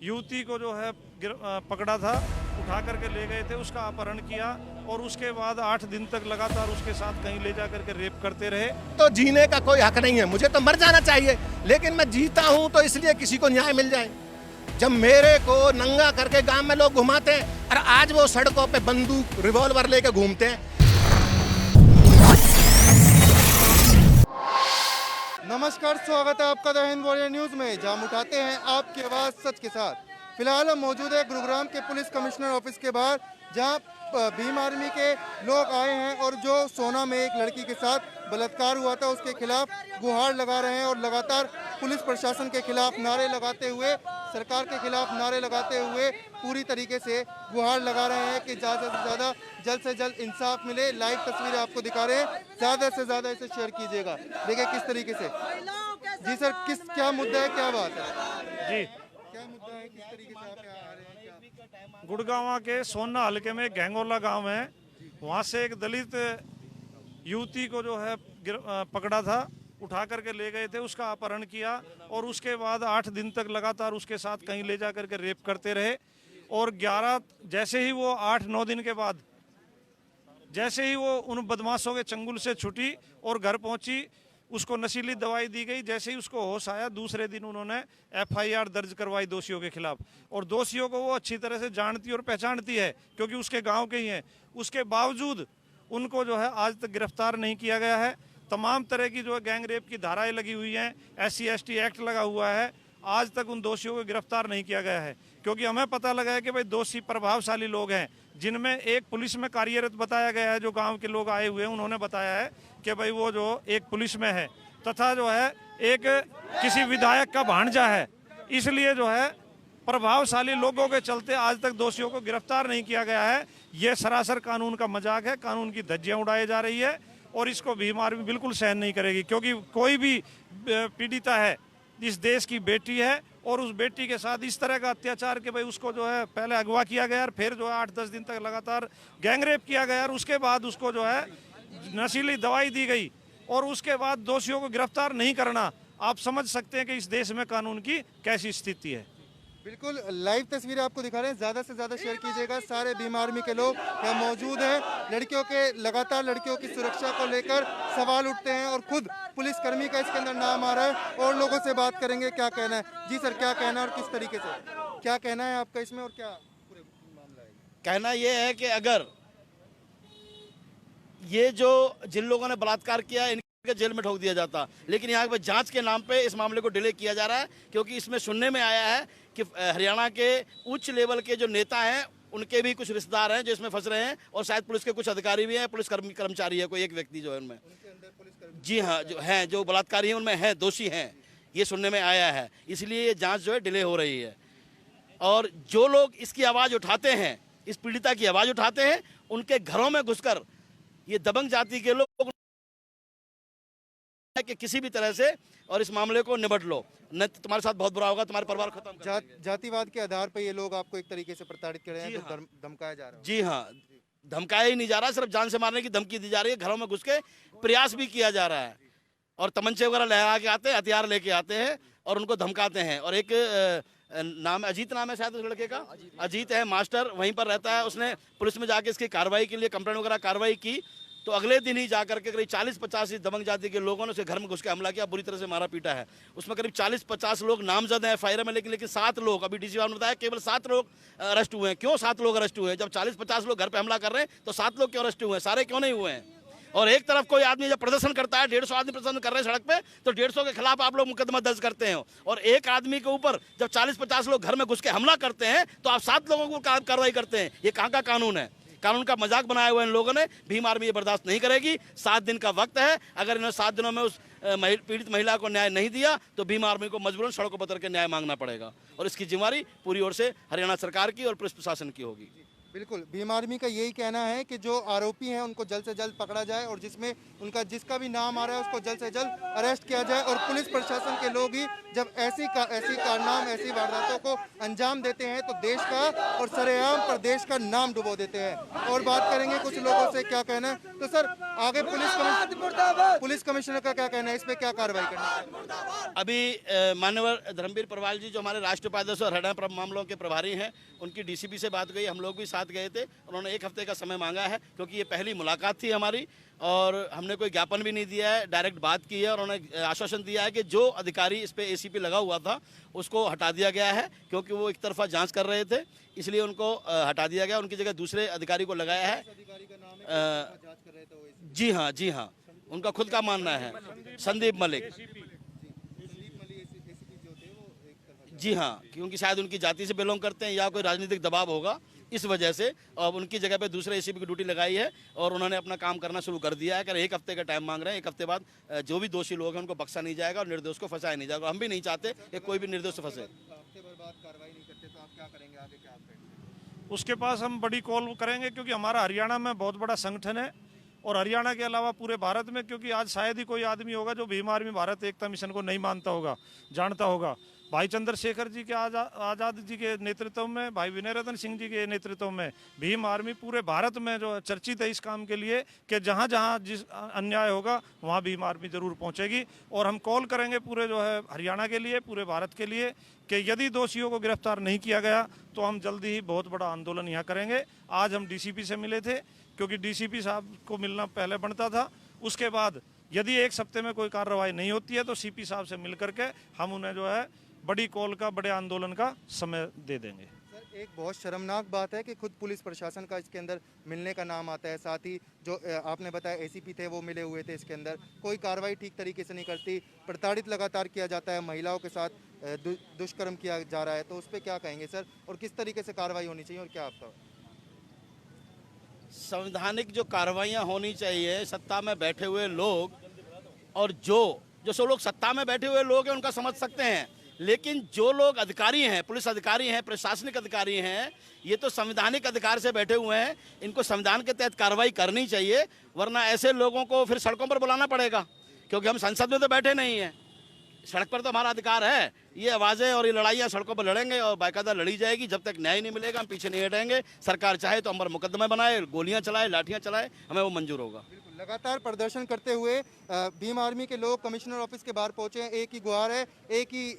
युवती को जो है पकड़ा था, उठा करके ले गए थे, उसका अपहरण किया और उसके बाद 8 दिन तक लगातार उसके साथ कहीं ले जा करके रेप करते रहे। तो जीने का कोई हक नहीं है, मुझे तो मर जाना चाहिए, लेकिन मैं जीता हूं तो इसलिए किसी को न्याय मिल जाए। जब मेरे को नंगा करके गांव में लोग घुमाते हैं और आज वो सड़कों पे बंदूक रिवॉल्वर लेके घूमते हैं। नमस्कार, स्वागत है आपका द हिंद वॉरियर न्यूज में, जहां हम उठाते हैं आपकी आवाज सच के साथ। फिलहाल हम मौजूद है गुरुग्राम के पुलिस कमिश्नर ऑफिस के बाहर, जहां भीम आर्मी के लोग आए हैं और जो सोना में एक लड़की के साथ बलात्कार हुआ था उसके खिलाफ गुहार लगा रहे हैं और लगातार पुलिस प्रशासन के खिलाफ नारे लगाते हुए, सरकार के खिलाफ नारे लगाते हुए पूरी तरीके से गुहार लगा रहे हैं कि ज़्यादा से ज़्यादा जल्द से जल्द इंसाफ मिले। लाइव तस्वीरें आपको दिखा रहे हैं, ज़्यादा से ज़्यादा इसे शेयर कीजिएगा। देखिए किस तरीके से। जी सर, क्या मुद्दा है, क्या बात है जी? क्या मुद्दा है, किस तरीके से आप यहाँ आ रहे हैं? गुड़गांव के सोना हल्के में गैंगोला गांव है, वहाँ से एक दलित युवती को जो है पकड़ा था, उठा करके ले गए थे, उसका अपहरण किया और उसके बाद 8 दिन तक लगातार उसके साथ कहीं ले जा करके रेप करते रहे। और 11 जैसे ही वो 8-9 दिन के बाद जैसे ही वो उन बदमाशों के चंगुल से छूटी और घर पहुंची, उसको नशीली दवाई दी गई। जैसे ही उसको होश आया, दूसरे दिन उन्होंने FIR दर्ज करवाई दोषियों के खिलाफ। और दोषियों को वो अच्छी तरह से जानती और पहचानती है क्योंकि उसके गांव के ही हैं। उसके बावजूद उनको जो है आज तक गिरफ्तार नहीं किया गया है। तमाम तरह की जो है गैंग रेप की धाराएं लगी हुई हैं, SC/ST एक्ट लगा हुआ है, आज तक उन दोषियों को गिरफ्तार नहीं किया गया है। क्योंकि हमें पता लगा है कि भाई दोषी प्रभावशाली लोग हैं, जिनमें एक पुलिस में कार्यरत बताया गया है। जो गांव के लोग आए हुए हैं उन्होंने बताया है कि भाई वो जो एक पुलिस में है तथा जो है एक किसी विधायक का भांजा है। इसलिए जो है प्रभावशाली लोगों के चलते आज तक दोषियों को गिरफ्तार नहीं किया गया है। ये सरासर कानून का मजाक है, कानून की धज्जियां उड़ाई जा रही है और इसको भीम आर्मी बिल्कुल सहन नहीं करेगी। क्योंकि कोई भी पीड़िता है, इस देश की बेटी है और उस बेटी के साथ इस तरह का अत्याचार कि भाई उसको जो है पहले अगवा किया गया और फिर जो है 8-10 दिन तक लगातार गैंगरेप किया गया और उसके बाद उसको जो है नशीली दवाई दी गई और उसके बाद दोषियों को गिरफ्तार नहीं करना, आप समझ सकते हैं कि इस देश में कानून की कैसी स्थिति है। बिल्कुल लाइव तस्वीरें आपको दिखा रहे हैं, ज़्यादा से ज़्यादा शेयर कीजिएगा। सारे भीम आर्मी के लोग यहाँ मौजूद हैं। लड़कियों के लगातार लड़कियों की सुरक्षा को लेकर सवाल उठते हैं और खुद पुलिसकर्मी का इसके अंदर नाम आ रहा है और लोगों से बात करेंगे क्या कहना है। जी सर, क्या कहना है और किस तरीके से क्या कहना है आपका इसमें और क्या पूरे मामला है? कहना ये है कि अगर ये जो जिन लोगों ने बलात्कार किया इनके जेल में ठोक दिया जाता, लेकिन यहाँ पे जांच के नाम पे इस मामले को डिले किया जा रहा है। क्योंकि इसमें सुनने में आया है कि हरियाणा के उच्च लेवल के जो नेता हैं उनके भी कुछ रिश्तेदार हैं जो इसमें फंस रहे हैं और शायद पुलिस के कुछ अधिकारी भी हैं, पुलिस कर्मचारी है, कोई एक व्यक्ति जो है उनमें। जी हाँ, जो हैं, जो बलात्कारी हैं उनमें हैं, दोषी हैं, ये सुनने में आया है। इसलिए ये जाँच जो है डिले हो रही है। और जो लोग इसकी आवाज़ उठाते हैं, इस पीड़िता की आवाज़ उठाते हैं, उनके घरों में घुसकर ये दबंग जाति के लोग कि किसी भी तरह से और इस मामले को निपट लो, न तुम्हारे साथ बहुत बुरा होगा, तुम्हारे परिवार खत्म कर देंगे। जातिवाद के आधार पर ये लोग आपको एक तरीके से प्रताड़ित कर रहे हैं, तो धमकाया जा रहा है। जी हाँ, धमकाया ही नहीं जा रहा, सिर्फ जान से मारने की धमकी दी जा रही है। घरों में घुस के प्रयास भी किया जा रहा है और तमंचे वगैरह लहरा के आते हैं, हथियार लेके आते हैं और उनको धमकाते हैं। और एक नाम अजीत नाम है शायद उस लड़के का, अजीत है, मास्टर वहीं पर रहता है। उसने पुलिस में जाके इसकी कार्रवाई के लिए कंप्लेंट वगैरह कार्रवाई की, तो अगले दिन ही जाकर के करीब 40-50 दबंग जाति के लोगों ने उसे घर में घुस के हमला किया, बुरी तरह से मारा पीटा है। उसमें करीब 40-50 लोग नामजद हैं FIR में, लेकिन 7 लोग, अभी DCI ने बताया केवल 7 लोग अरेस्ट हुए हैं। क्यों 7 लोग अरेस्ट हुए हैं? जब 40-50 लोग घर पे हमला कर रहे हैं तो 7 लोग क्यों अरेस्ट हुए हैं? सारे क्यों नहीं हुए हैं? और एक तरफ कोई आदमी जब प्रदर्शन करता है, 150 आदमी प्रदर्शन कर रहे हैं सड़क पे, तो 150 के खिलाफ आप लोग मुकदमा दर्ज करते हैं। और एक आदमी के ऊपर जब 40-50 लोग घर में घुस के हमला करते हैं तो आप 7 लोगों को कार्रवाई करते हैं। ये कहाँ का कानून है? कानून का मजाक बनाया हुआ इन लोगों ने। भीम आर्मी ये बर्दाश्त नहीं करेगी। 7 दिन का वक्त है, अगर इन्होंने 7 दिनों में उस पीड़ित महिला को न्याय नहीं दिया तो भीम आर्मी को मजबूरन सड़कों पर उतर के न्याय मांगना पड़ेगा। और इसकी जिम्मेदारी पूरी ओर से हरियाणा सरकार की और पुलिस प्रशासन की होगी। बिल्कुल, भीम आर्मी का यही कहना है कि जो आरोपी हैं उनको जल्द से जल्द पकड़ा जाए और जिसका भी नाम आ रहा है उसको जल्द से जल्द अरेस्ट किया जाए। और पुलिस प्रशासन के लोग ही जब ऐसी कारनाम, ऐसी वारदातों को अंजाम देते हैं तो देश का और सरेआम प्रदेश का नाम डुबो देते हैं। और बात करेंगे कुछ लोगों से क्या कहना है। तो सर, आगे पुलिस कमिश्नर का क्या कहना है, इस पे क्या कार्रवाई करनी है? अभी माननीय धर्मवीर परवाल जी जो हमारे राष्ट्रीय उपाध्यक्ष और हरियाणा मामलों के प्रभारी हैं, उनकी डीसीपी से बात गई, हम लोग भी साथ गए थे। उन्होंने 1 हफ्ते का समय मांगा है क्योंकि ये पहली मुलाकात थी हमारी और हमने कोई ज्ञापन भी नहीं दिया है, डायरेक्ट बात की है। और उन्होंने आश्वासन दिया है कि जो अधिकारी इस पे एसीपी लगा हुआ था उसको हटा दिया गया है क्योंकि वो एक तरफा जांच कर रहे थे, इसलिए उनको हटा दिया गया। उनकी जगह दूसरे अधिकारी को लगाया है। जी हाँ, उनका खुद का मानना है, संदीप मलिक। जी हाँ, क्योंकि शायद उनकी जाति से बिलोंग करते हैं या कोई राजनीतिक दबाव होगा, इस वजह से अब उनकी जगह पे दूसरे एसीपी की ड्यूटी लगाई है और उन्होंने अपना काम करना शुरू कर दिया है। अगर 1 हफ्ते का टाइम मांग रहे हैं, 1 हफ्ते बाद जो भी दोषी लोग हैं उनको बख्शा नहीं जाएगा और निर्दोष को फंसाया नहीं जाएगा। हम भी नहीं चाहते कि कोई भी निर्दोष फंसे। उसके पास हम बड़ी कॉल करेंगे क्योंकि हमारा हरियाणा में बहुत बड़ा संगठन है और हरियाणा के अलावा पूरे भारत में, क्योंकि आज शायद ही कोई आदमी होगा जो भीम आर्मी भारत एकता मिशन को नहीं मानता होगा, जानता होगा। भाई चंद्रशेखर जी के आज़ाद जी के नेतृत्व में, भाई विनय रतन सिंह जी के नेतृत्व में भीम आर्मी पूरे भारत में जो चर्चित है इस काम के लिए कि जहाँ जहाँ जिस अन्याय होगा वहाँ भीम आर्मी जरूर पहुँचेगी। और हम कॉल करेंगे पूरे जो है हरियाणा के लिए, पूरे भारत के लिए कि यदि दोषियों को गिरफ्तार नहीं किया गया तो हम जल्दी ही बहुत बड़ा आंदोलन यहाँ करेंगे। आज हम डीसीपी से मिले थे क्योंकि डीसीपी साहब को मिलना पहले बनता था। उसके बाद यदि 1 हफ्ते में कोई कार्रवाई नहीं होती है तो सीपी साहब से मिल करके हम उन्हें जो है बड़ी कॉल का, बड़े आंदोलन का समय दे देंगे। सर, एक बहुत शर्मनाक बात है कि खुद पुलिस प्रशासन का इसके अंदर मिलने का नाम आता है। साथ ही जो आपने बताया एसीपी थे वो मिले हुए थे, इसके अंदर कोई कार्रवाई ठीक तरीके से नहीं करती, प्रताड़ित लगातार किया जाता है, महिलाओं के साथ दुष्कर्म किया जा रहा है। तो उस पर क्या कहेंगे सर, और किस तरीके से कार्रवाई होनी चाहिए और क्या आपका? संवैधानिक जो कार्रवाइयाँ होनी चाहिए, सत्ता में बैठे हुए लोग और जो लोग सत्ता में बैठे हुए लोग हैं उनका समझ सकते हैं, लेकिन जो लोग अधिकारी हैं, पुलिस अधिकारी हैं, प्रशासनिक अधिकारी हैं, ये तो संवैधानिक अधिकार से बैठे हुए हैं। इनको संविधान के तहत कार्रवाई करनी चाहिए, वरना ऐसे लोगों को फिर सड़कों पर बुलाना पड़ेगा क्योंकि हम संसद में तो बैठे नहीं हैं। सड़क पर तो हमारा अधिकार है। ये आवाज़ें और ये लड़ाइयाँ सड़कों पर लड़ेंगे और बाकायदा लड़ी जाएगी। जब तक न्याय नहीं मिलेगा हम पीछे नहीं हटेंगे। सरकार चाहे तो हम पर मुकदमे बनाए, गोलियाँ चलाए, लाठियाँ चलाए, हमें वो मंजूर होगा। लगातार प्रदर्शन करते हुए भीम आर्मी के लोग कमिश्नर ऑफिस के बाहर पहुंचे हैं। एक ही गुहार है, एक ही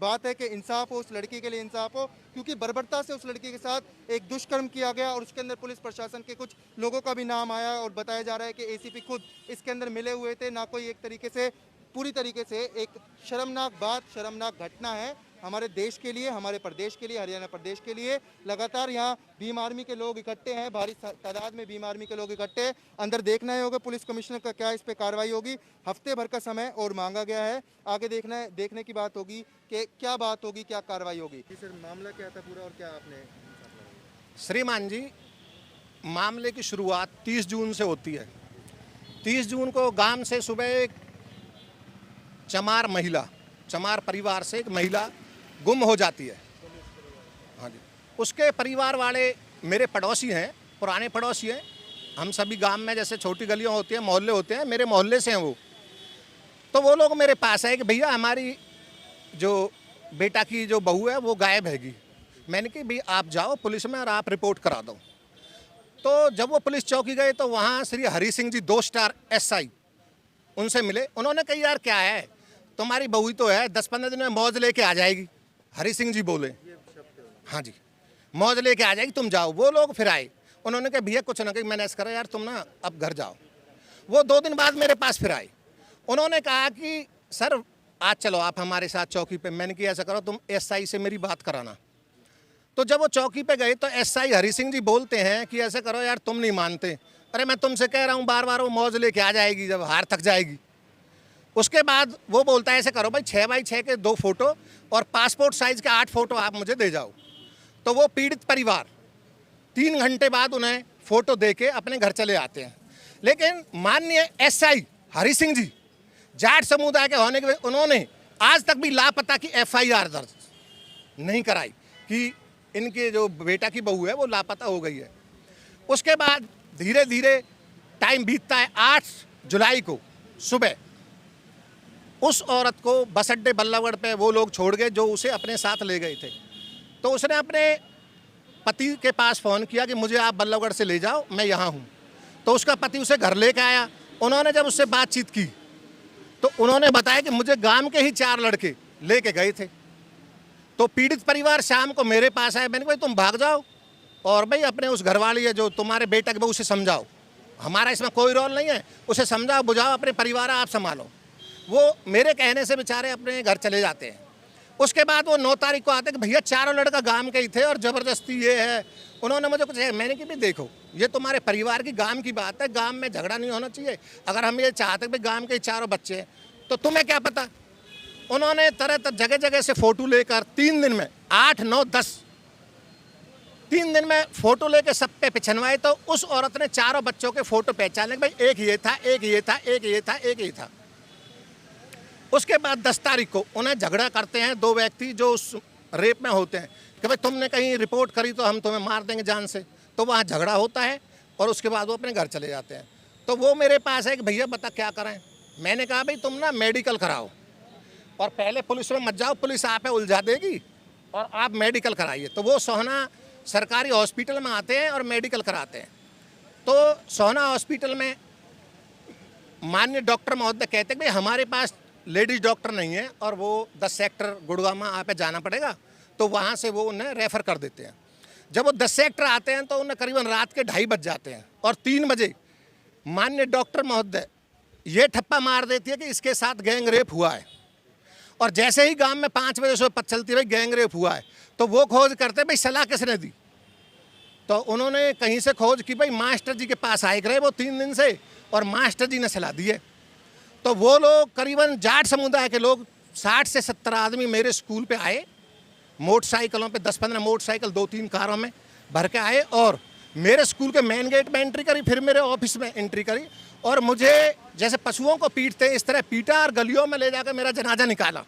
बात है कि इंसाफ हो, उस लड़की के लिए इंसाफ हो, क्योंकि बर्बरता से उस लड़की के साथ एक दुष्कर्म किया गया और उसके अंदर पुलिस प्रशासन के कुछ लोगों का भी नाम आया और बताया जा रहा है कि एसीपी खुद इसके अंदर मिले हुए थे। ना कोई एक तरीके से, पूरी तरीके से एक शर्मनाक बात, शर्मनाक घटना है हमारे देश के लिए, हमारे प्रदेश के लिए, हरियाणा प्रदेश के लिए। लगातार यहाँ भीम आर्मी के लोग इकट्ठे हैं, भारी तादाद में भीम आर्मी के लोग इकट्ठे हैं। अंदर देखना ही होगा पुलिस कमिश्नर का क्या इस पे कार्रवाई होगी। हफ्ते भर का समय और मांगा गया है। आगे देखने की बात होगी कि क्या बात होगी, क्या कार्रवाई होगी। सर, मामला क्या था पूरा और क्या आपने? श्रीमान जी, मामले की शुरुआत 30 जून से होती है। 30 जून को गांव से सुबह एक चमार परिवार से एक महिला गुम हो जाती है। हाँ जी, उसके परिवार वाले मेरे पड़ोसी हैं, पुराने पड़ोसी हैं। हम सभी गांव में जैसे छोटी गलियां होती हैं, मोहल्ले होते हैं, मेरे मोहल्ले से हैं वो। तो वो लोग मेरे पास आए कि भैया हमारी जो बेटा की जो बहू है वो गायब हैगी। मैंने कहा भाई आप जाओ पुलिस में और आप रिपोर्ट करा दो। तो जब वो पुलिस चौकी गए तो वहाँ श्री हरी सिंह जी 2 स्टार SI उनसे मिले। उन्होंने कहा यार क्या है, तुम्हारी बहू तो है, 10-15 दिन में मौज लेके आ जाएगी। हरी सिंह जी बोले हाँ जी मौज लेके आ जाएगी, तुम जाओ। वो लोग फिर आए, उन्होंने कहा भैया कुछ ना कहीं मैंने ऐसा करा यार, तुम ना अब घर जाओ। वो 2 दिन बाद मेरे पास फिर आए, उन्होंने कहा कि सर आज चलो आप हमारे साथ चौकी पे। मैंने कहा ऐसा करो तुम SI से मेरी बात कराना। तो जब वो चौकी पे गए तो SI हरी सिंह जी बोलते हैं कि ऐसा करो यार तुम नहीं मानते। अरे मैं तुमसे कह रहा हूँ बार बार, वो मौज लेके आ जाएगी जब हार थक जाएगी। उसके बाद वो बोलता है ऐसे करो भाई 6x6 के 2 फोटो और पासपोर्ट साइज के 8 फोटो आप मुझे दे जाओ। तो वो पीड़ित परिवार 3 घंटे बाद उन्हें फोटो दे के अपने घर चले आते हैं। लेकिन माननीय SI हरी सिंह जी जाट समुदाय के होने के वजह उन्होंने आज तक भी लापता की FIR दर्ज नहीं कराई कि इनके जो बेटा की बहू है वो लापता हो गई है। उसके बाद धीरे धीरे टाइम बीतता है। 8 जुलाई को सुबह उस औरत को बस अड्डे बल्लभगढ़ पे वो लोग छोड़ गए जो उसे अपने साथ ले गए थे। तो उसने अपने पति के पास फ़ोन किया कि मुझे आप बल्लभगढ़ से ले जाओ, मैं यहाँ हूँ। तो उसका पति उसे घर लेके आया। उन्होंने जब उससे बातचीत की तो उन्होंने बताया कि मुझे गांव के ही 4 लड़के लेके गए थे। तो पीड़ित परिवार शाम को मेरे पास आए। मैंने कहा भाई तुम भाग जाओ और भाई अपने उस घरवाली है जो तुम्हारे बेटा के, उसे समझाओ, हमारा इसमें कोई रोल नहीं है, उसे समझाओ बुझाओ, अपने परिवार आप संभालो। वो मेरे कहने से बेचारे अपने घर चले जाते हैं। उसके बाद वो 9 तारीख को आते कि भैया 4 लड़का गांव के ही थे और ज़बरदस्ती ये है। उन्होंने मुझे कुछ, मैंने कि भी देखो ये तुम्हारे परिवार की गांव की बात है, गांव में झगड़ा नहीं होना चाहिए। अगर हम ये चाहते कि गांव के 4 बच्चे हैं तो तुम्हें क्या पता। उन्होंने तरह तरह जगह जगह से फ़ोटो लेकर 3 दिन में 8, 9, 10 3 दिन में फ़ोटो लेकर सब पे पिछनवाए। तो उस औरत ने 4 बच्चों के फ़ोटो पहचाने, भाई एक ये था, एक ये था, एक ये था, एक ये था। उसके बाद 10 तारीख को उन्हें झगड़ा करते हैं 2 व्यक्ति जो उस रेप में होते हैं कि भाई तुमने कहीं रिपोर्ट करी तो हम तुम्हें मार देंगे जान से। तो वहाँ झगड़ा होता है और उसके बाद वो अपने घर चले जाते हैं। तो वो मेरे पास है कि भैया बता क्या करें। मैंने कहा भाई तुम ना मेडिकल कराओ और पहले पुलिस में मत जाओ, पुलिस आप उलझा देगी, और आप मेडिकल कराइए। तो वो सोहना सरकारी हॉस्पिटल में आते हैं और मेडिकल कराते हैं। तो सोहना हॉस्पिटल में माननीय डॉक्टर महोदय कहते हैं भाई हमारे पास लेडीज़ डॉक्टर नहीं है और वो 10 सेक्टर गुड़गांव में आप जाना पड़ेगा। तो वहाँ से वो उन्हें रेफ़र कर देते हैं। जब वो 10 सेक्टर आते हैं तो उन्हें करीबन रात के 2:30 बज जाते हैं और 3 बजे माननीय डॉक्टर महोदय ये ठप्पा मार देती है कि इसके साथ गैंग रेप हुआ है। और जैसे ही गांव में 5 बजे से पता चलती है भाई गैंग रेप हुआ है तो वो खोज करते भाई सलाह किसने दी। तो उन्होंने कहीं से खोज की, भाई मास्टर जी के पास आए रहे वो 3 दिन से और मास्टर जी ने सलाह दी है। तो वो लोग करीबन जाट समुदाय के लोग 60 से 70 आदमी मेरे स्कूल पे आए, मोटरसाइकिलों पे 10-15 मोटरसाइकिल 2-3 कारों में भर के आए और मेरे स्कूल के मेन गेट में एंट्री करी, फिर मेरे ऑफिस में एंट्री करी और मुझे जैसे पशुओं को पीटते हैं इस तरह पीटा और गलियों में ले जाकर मेरा जनाजा निकाला।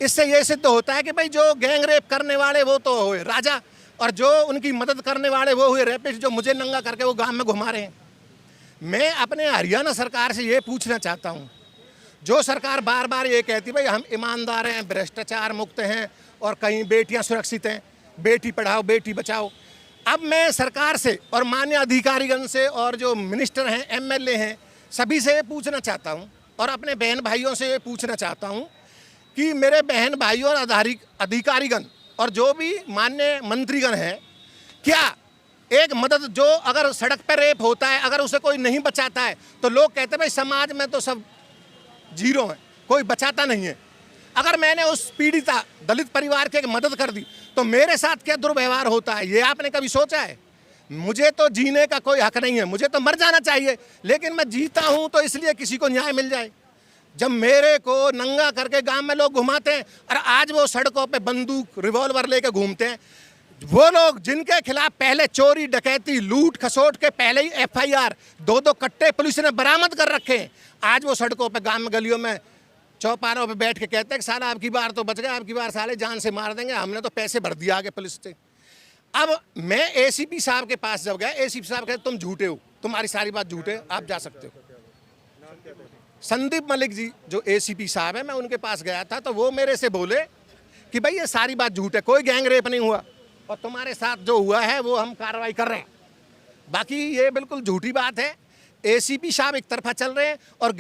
इससे ये सिद्ध होता है कि भाई जो गैंग रेप करने वाले वो तो हुए राजा और जो उनकी मदद करने वाले वो हुए रेपिस्ट जो मुझे नंगा करके वो गांव में घुमा रहे हैं। मैं अपने हरियाणा सरकार से ये पूछना चाहता हूँ, जो सरकार बार बार ये कहती भाई हम ईमानदार हैं, भ्रष्टाचार मुक्त हैं और कहीं बेटियां सुरक्षित हैं, बेटी पढ़ाओ बेटी बचाओ। अब मैं सरकार से और मान्य अधिकारीगण से और जो मिनिस्टर हैं, एमएलए हैं, सभी से ये पूछना चाहता हूँ और अपने बहन भाइयों से ये पूछना चाहता हूँ कि मेरे बहन भाइयों और अधिकारीगण और जो भी मान्य मंत्रीगण हैं, क्या एक मदद जो अगर सड़क पर रेप होता है अगर उसे कोई नहीं बचाता है तो लोग कहते हैं भाई समाज में तो सब जीरो हैं, कोई बचाता नहीं है। अगर मैंने उस पीड़िता दलित परिवार की मदद कर दी तो मेरे साथ क्या दुर्व्यवहार होता है, ये आपने कभी सोचा है? मुझे तो जीने का कोई हक नहीं है, मुझे तो मर जाना चाहिए, लेकिन मैं जीता हूँ तो इसलिए किसी को न्याय मिल जाए। जब मेरे को नंगा करके गांव में लोग घुमाते हैं और आज वो सड़कों पे बंदूक रिवॉल्वर लेके घूमते हैं, वो लोग जिनके खिलाफ पहले चोरी डकैती लूट खसोट के पहले ही FIR 2-2 कट्टे पुलिस ने बरामद कर रखे हैं, आज वो सड़कों पे गांव में गलियों में चौपारों पे बैठ के कहते हैं कि साला आपकी बार तो बच गए, आपकी बार साले जान से मार देंगे, हमने तो पैसे भर दिया आगे पुलिस से। अब मैं ACP साहब के पास जब गया, ACP साहब कहते तुम झूठे हो, तुम्हारी सारी बात झूठे, आप जा सकते हो। संदीप मलिक जी जो ACP साहब है, मैं उनके पास गया था तो वो मेरे से बोले कि भाई ये सारी बात झूठ है, कोई गैंग रेप नहीं हुआ और तुम्हारे साथ जो हुआ है वो हम कार्रवाई कर रहे हैं, बाकी ये बिल्कुल झूठी बात है। ACP साहब एक तरफा चल रहे हैं और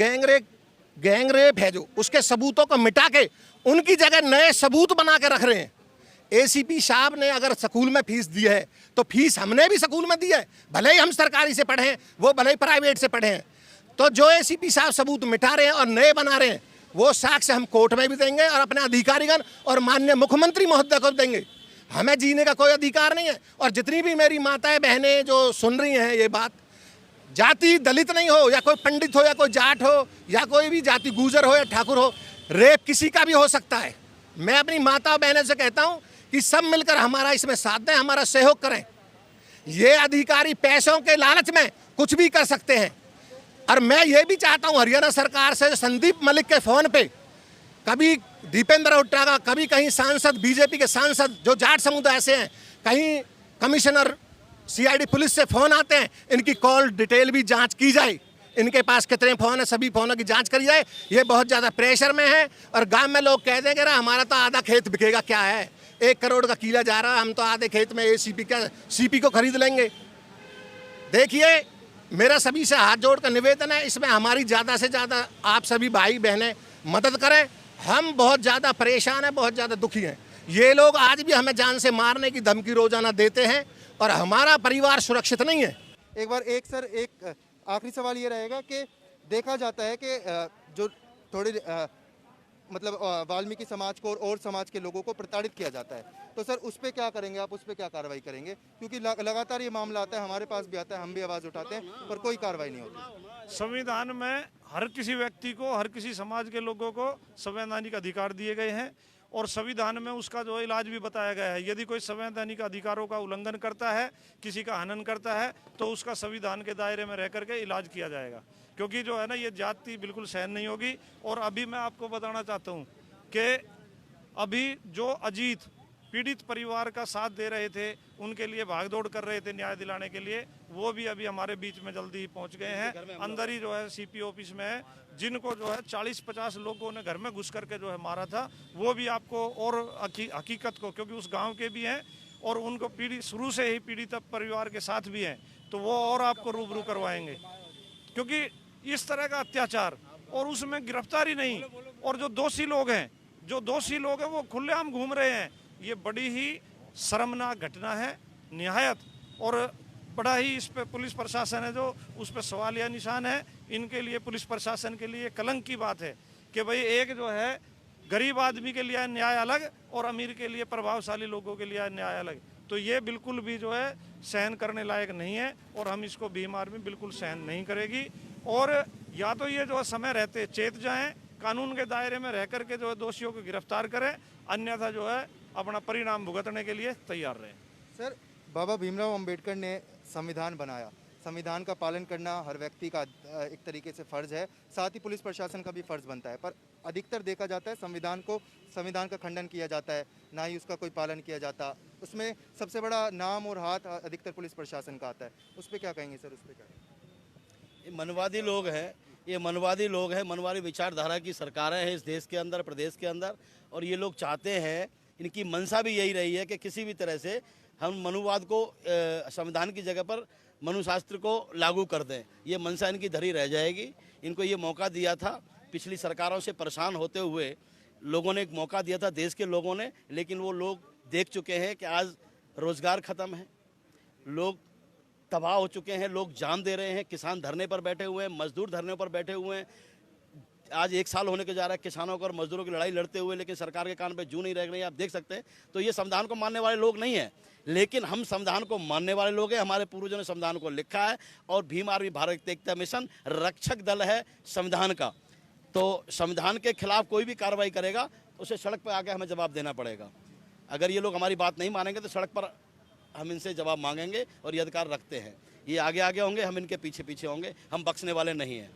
गैंग रेप है जो उसके सबूतों को मिटा के उनकी जगह नए सबूत बना के रख रहे हैं। ACP साहब ने अगर स्कूल में फीस दी है तो फीस हमने भी स्कूल में दी है, भले ही हम सरकारी से पढ़े हैं, वो भले ही प्राइवेट से पढ़े हैं। तो जो ACP साहब सबूत मिटा रहे हैं और नए बना रहे हैं वो साक्ष्य हम कोर्ट में भी देंगे और अपने अधिकारीगण और माननीय मुख्यमंत्री महोदय को देंगे। हमें जीने का कोई अधिकार नहीं है। और जितनी भी मेरी माताएं बहनें जो सुन रही हैं ये बात, जाति दलित नहीं हो या कोई पंडित हो या कोई जाट हो या कोई भी जाति गुर्जर हो या ठाकुर हो, रेप किसी का भी हो सकता है। मैं अपनी माता बहनों से कहता हूं कि सब मिलकर हमारा इसमें साथ दें, हमारा सहयोग करें। ये अधिकारी पैसों के लालच में कुछ भी कर सकते हैं। और मैं ये भी चाहता हूं हरियाणा सरकार से संदीप मलिक के फ़ोन पे कभी दीपेंद्र हुड्डा का, कभी कहीं सांसद BJP के सांसद जो जाट समुदाय से हैं, कहीं कमिश्नर सीआईडी पुलिस से फोन आते हैं, इनकी कॉल डिटेल भी जांच की जाए, इनके पास कितने फ़ोन है सभी फ़ोनों की जांच करी जाए। ये बहुत ज़्यादा प्रेशर में है और गांव में लोग कह देंगे ना हमारा तो आधा खेत बिकेगा, क्या है 1 करोड़ का किला जा रहा है, हम तो आधे खेत में सीपी को खरीद लेंगे। देखिए मेरा सभी से हाथ जोड़ कर निवेदन है, इसमें हमारी ज़्यादा से ज़्यादा आप सभी भाई बहनें मदद करें। हम बहुत ज़्यादा परेशान हैं, बहुत ज़्यादा दुखी हैं। ये लोग आज भी हमें जान से मारने की धमकी रोजाना देते हैं और हमारा परिवार सुरक्षित नहीं है। एक बार एक आखिरी सवाल ये रहेगा कि देखा जाता है कि जो थोड़ी मतलब वाल्मीकि समाज को और समाज के लोगों को प्रताड़ित किया जाता है, तो सर उस पर क्या करेंगे आप, उस पर क्या कार्रवाई करेंगे? क्योंकि लगातार ये मामला आता है, हमारे पास भी आता है, हम भी आवाज़ उठाते हैं पर कोई कार्रवाई नहीं होती। संविधान में हर किसी व्यक्ति को, हर किसी समाज के लोगों को संवैधानिक अधिकार दिए गए हैं और संविधान में उसका जो इलाज भी बताया गया है। यदि कोई संवैधानिक अधिकारों का उल्लंघन करता है, किसी का हनन करता है, तो उसका संविधान के दायरे में रह करके इलाज किया जाएगा, क्योंकि जो है ना ये जाति बिल्कुल सहन नहीं होगी। और अभी मैं आपको बताना चाहता हूँ कि अभी जो अजीत पीड़ित परिवार का साथ दे रहे थे, उनके लिए भागदौड़ कर रहे थे न्याय दिलाने के लिए, वो भी अभी हमारे बीच में जल्दी ही पहुंच गए हैं। अंदर ही जो है सीपी ऑफिस में है, जिनको जो है 40-50 लोगों ने घर में घुस करके जो है मारा था, वो भी आपको और हकीकत को, क्योंकि उस गांव के भी हैं और उनको पीड़ित शुरू से ही पीड़ित परिवार के साथ भी हैं, तो वो और आपको रूबरू करवाएंगे। क्योंकि इस तरह का अत्याचार और उसमें गिरफ्तारी नहीं, और जो दोषी लोग हैं वो खुलेआम घूम रहे हैं, ये बड़ी ही शर्मनाक घटना है निहायत। और बड़ा ही इस पे पुलिस प्रशासन है जो उस पर सवालिया निशान है। इनके लिए, पुलिस प्रशासन के लिए कलंक की बात है कि भाई एक जो है गरीब आदमी के लिए न्याय अलग और अमीर के लिए, प्रभावशाली लोगों के लिए न्याय अलग, तो ये बिल्कुल भी जो है सहन करने लायक नहीं है और हम इसको भीम आर्मी बिल्कुल सहन नहीं करेगी। और या तो ये जो है समय रहते चेत जाएं, कानून के दायरे में रह करके जो है दोषियों को गिरफ्तार करें, अन्यथा जो है अपना परिणाम भुगतने के लिए तैयार रहें। सर, बाबा भीमराव अंबेडकर ने संविधान बनाया, संविधान का पालन करना हर व्यक्ति का एक तरीके से फ़र्ज़ है, साथ ही पुलिस प्रशासन का भी फ़र्ज़ बनता है, पर अधिकतर देखा जाता है संविधान का खंडन किया जाता है, ना ही उसका कोई पालन किया जाता। उसमें सबसे बड़ा नाम और हाथ अधिकतर पुलिस प्रशासन का आता है। उस पर क्या कहेंगे सर? उस पर क्या कहेंगे? ये मनवादी लोग हैं, ये मनवादी लोग हैं, मनवादी विचारधारा की सरकारें हैं इस देश के अंदर, प्रदेश के अंदर, और ये लोग चाहते हैं, इनकी मंशा भी यही रही है कि किसी भी तरह से हम मनुवाद को संविधान की जगह पर मनुशास्त्र को लागू कर दें। ये मंशा इनकी धरी रह जाएगी। इनको ये मौका दिया था, पिछली सरकारों से परेशान होते हुए लोगों ने एक मौका दिया था, देश के लोगों ने, लेकिन वो लोग देख चुके हैं कि आज रोज़गार ख़त्म है, लोग तबाह हो चुके हैं, लोग जान दे रहे हैं, किसान धरने पर बैठे हुए हैं, मजदूर धरने पर बैठे हुए हैं। आज 1 साल होने को जा रहा है किसानों को और मजदूरों की लड़ाई लड़ते हुए, लेकिन सरकार के कान पे जू नहीं रह रही है, आप देख सकते हैं। तो ये संविधान को मानने वाले लोग नहीं हैं, लेकिन हम संविधान को मानने वाले लोग हैं। हमारे पूर्वजों ने संविधान को लिखा है और भीम आर्मी भारत एकता मिशन रक्षक दल है संविधान का। तो संविधान के खिलाफ कोई भी कार्रवाई करेगा उसे सड़क पर आके हमें जवाब देना पड़ेगा। अगर ये लोग हमारी बात नहीं मानेंगे तो सड़क पर हम इनसे जवाब मांगेंगे और ये अधिकार रखते हैं। ये आगे आगे होंगे, हम इनके पीछे पीछे होंगे, हम बख्शने वाले नहीं हैं।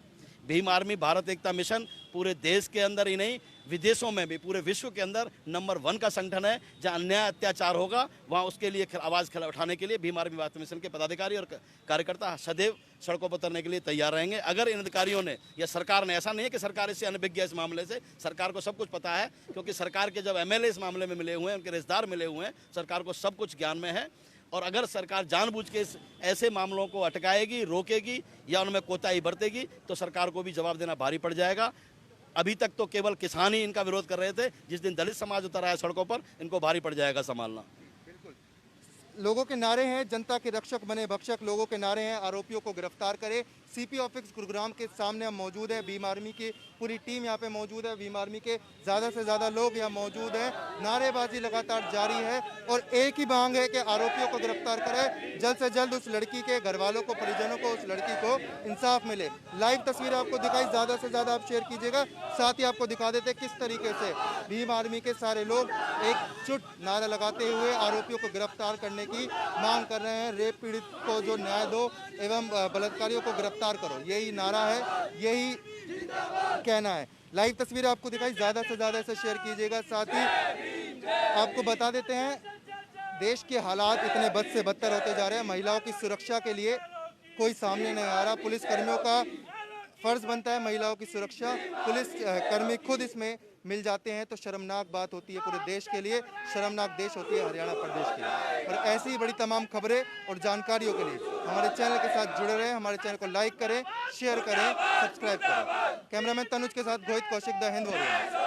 भीम आर्मी भारत एकता मिशन पूरे देश के अंदर ही नहीं, विदेशों में भी, पूरे विश्व के अंदर नंबर 1 का संगठन है। जहां अन्याय अत्याचार होगा वहां उसके लिए आवाज़ उठाने के लिए भीम आर्मी भारत मिशन के पदाधिकारी और कार्यकर्ता सदैव सड़कों पर उतरने के लिए तैयार रहेंगे। अगर इन अधिकारियों ने या सरकार ने, ऐसा नहीं है कि सरकार इससे अनभिज्ञ है इस मामले से, सरकार को सब कुछ पता है, क्योंकि सरकार के जब MLA इस मामले में मिले हुए हैं, उनके रिश्तेदार मिले हुए हैं, सरकार को सब कुछ ज्ञान में है। और अगर सरकार जानबूझ के ऐसे मामलों को अटकाएगी, रोकेगी या उनमें कोताही बरतेगी तो सरकार को भी जवाब देना भारी पड़ जाएगा। अभी तक तो केवल किसान ही इनका विरोध कर रहे थे, जिस दिन दलित समाज उतर आया सड़कों पर, इनको भारी पड़ जाएगा संभालना। लोगों के नारे हैं, जनता के रक्षक बने भक्षक, लोगों के नारे हैं आरोपियों को गिरफ्तार करें। सीपी ऑफिस गुरुग्राम के सामने हम मौजूद है, भीम आर्मी की पूरी टीम यहाँ पे मौजूद है, भीम आर्मी के ज़्यादा से ज़्यादा लोग यहाँ मौजूद हैं। नारेबाजी लगातार जारी है और एक ही मांग है कि आरोपियों को गिरफ्तार करें, जल्द से जल्द उस लड़की के घर वालों को, परिजनों को, उस लड़की को इंसाफ मिले। लाइव तस्वीरें आपको दिखाई, ज़्यादा से ज़्यादा आप शेयर कीजिएगा। साथ ही आपको दिखा देते किस तरीके से भीम आर्मी के सारे लोग एकजुट नारा लगाते हुए आरोपियों को गिरफ्तार करने की मांग कर रहे हैं। रेप पीड़ित को जो न्याय दो एवं बलात्कारियों को गिरफ्तार करो, यही नारा है, यही कहना है। लाइव तस्वीरें आपको दिखाई, ज़्यादा से ज़्यादा इसे शेयर कीजिएगा। साथ ही आपको बता देते हैं देश के हालात इतने बद से बदतर होते जा रहे हैं, महिलाओं की सुरक्षा के लिए कोई सामने नहीं आ रहा। पुलिस कर्मियों का फर्ज बनता है महिलाओं की सुरक्षा, पुलिस कर्मी खुद इसमें मिल जाते हैं तो शर्मनाक बात होती है पूरे देश के लिए, शर्मनाक देश होती है हरियाणा प्रदेश के लिए। और ऐसी ही बड़ी तमाम खबरें और जानकारियों के लिए हमारे चैनल के साथ जुड़े रहें, हमारे चैनल को लाइक करें, शेयर करें, सब्सक्राइब करें। कैमरामैन तनुज के साथ घोषित कौशिक, द हिंद वॉरियर।